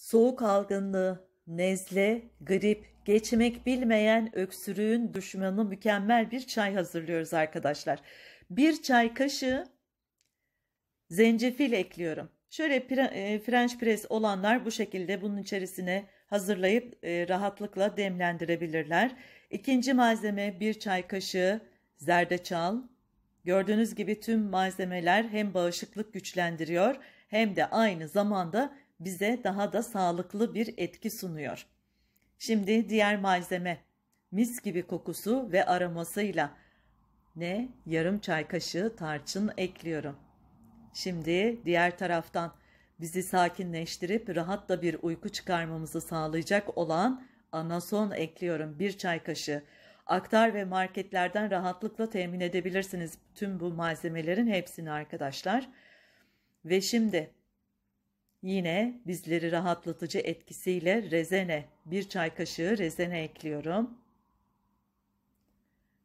Soğuk algınlığı, nezle, grip, geçmek bilmeyen öksürüğün düşmanı mükemmel bir çay hazırlıyoruz arkadaşlar. Bir çay kaşığı zencefil ekliyorum. Şöyle French press olanlar bu şekilde bunun içerisine hazırlayıp rahatlıkla demlendirebilirler. İkinci malzeme bir çay kaşığı zerdeçal. Gördüğünüz gibi tüm malzemeler hem bağışıklık güçlendiriyor hem de aynı zamanda bize daha da sağlıklı bir etki sunuyor. Şimdi diğer malzeme mis gibi kokusu ve aromasıyla yarım çay kaşığı tarçın ekliyorum. Şimdi diğer taraftan bizi sakinleştirip rahat da bir uyku çıkarmamızı sağlayacak olan anason ekliyorum. Bir çay kaşığı. Aktar ve marketlerden rahatlıkla temin edebilirsiniz tüm bu malzemelerin hepsini arkadaşlar. Ve şimdi yine bizleri rahatlatıcı etkisiyle rezene, bir çay kaşığı rezene ekliyorum.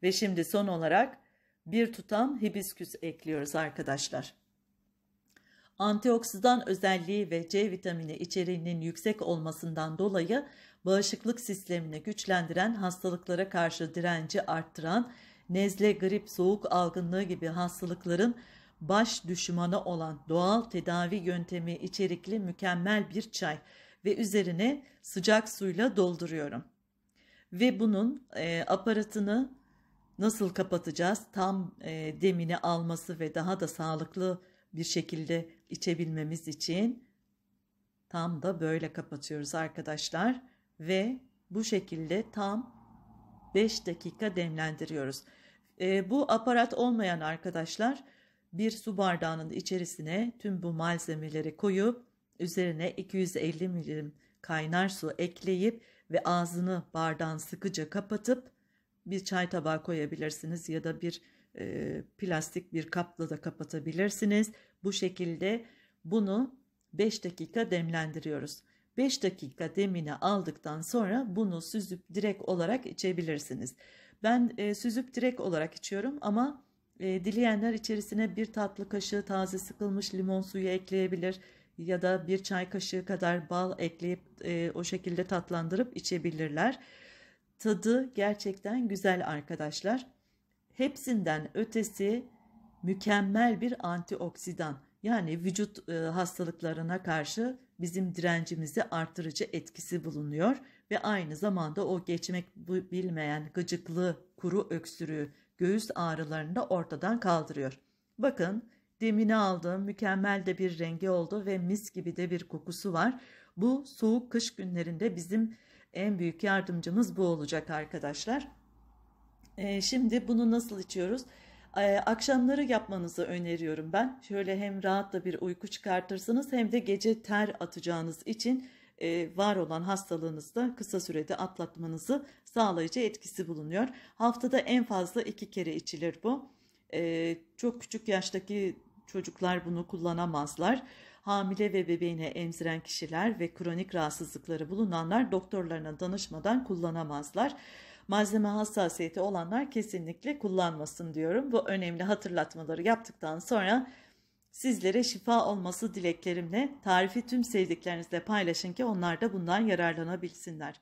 Ve şimdi son olarak bir tutam hibisküs ekliyoruz arkadaşlar. Antioksidan özelliği ve C vitamini içeriğinin yüksek olmasından dolayı bağışıklık sistemini güçlendiren, hastalıklara karşı direnci arttıran, nezle, grip, soğuk algınlığı gibi hastalıkların baş düşmanı olan doğal tedavi yöntemi içerikli mükemmel bir çay ve üzerine sıcak suyla dolduruyorum. Ve bunun aparatını nasıl kapatacağız? Tam demini alması ve daha da sağlıklı bir şekilde içebilmemiz için tam da böyle kapatıyoruz arkadaşlar ve bu şekilde tam 5 dakika demlendiriyoruz. Bu aparat olmayan arkadaşlar bir su bardağının içerisine tüm bu malzemeleri koyup üzerine 250 ml kaynar su ekleyip ve ağzını bardağın sıkıca kapatıp bir çay tabağı koyabilirsiniz ya da bir plastik bir kapla da kapatabilirsiniz. Bu şekilde bunu 5 dakika demlendiriyoruz. 5 dakika demini aldıktan sonra bunu süzüp direkt olarak içebilirsiniz. Ben süzüp direkt olarak içiyorum ama dileyenler içerisine bir tatlı kaşığı taze sıkılmış limon suyu ekleyebilir ya da bir çay kaşığı kadar bal ekleyip o şekilde tatlandırıp içebilirler. Tadı gerçekten güzel arkadaşlar. Hepsinden ötesi mükemmel bir antioksidan, yani vücut hastalıklarına karşı bizim direncimizi artırıcı etkisi bulunuyor ve aynı zamanda o geçmek bilmeyen gıcıklığı, kuru öksürüğü, göğüs ağrılarını da ortadan kaldırıyor. Bakın demini aldım, mükemmel de bir rengi oldu ve mis gibi de bir kokusu var. Bu soğuk kış günlerinde bizim en büyük yardımcımız bu olacak arkadaşlar. Şimdi bunu nasıl içiyoruz? Akşamları yapmanızı öneriyorum ben. Şöyle hem rahat da bir uyku çıkartırsınız hem de gece ter atacağınız için var olan hastalığınızda kısa sürede atlatmanızı sağlayıcı etkisi bulunuyor. Haftada en fazla 2 kere içilir bu. Çok küçük yaştaki çocuklar bunu kullanamazlar. Hamile ve bebeğine emziren kişiler ve kronik rahatsızlıkları bulunanlar doktorlarına danışmadan kullanamazlar. Malzeme hassasiyeti olanlar kesinlikle kullanmasın diyorum. Bu önemli hatırlatmaları yaptıktan sonra sizlere şifa olması dileklerimle tarifi tüm sevdiklerinizle paylaşın ki onlar da bundan yararlanabilsinler.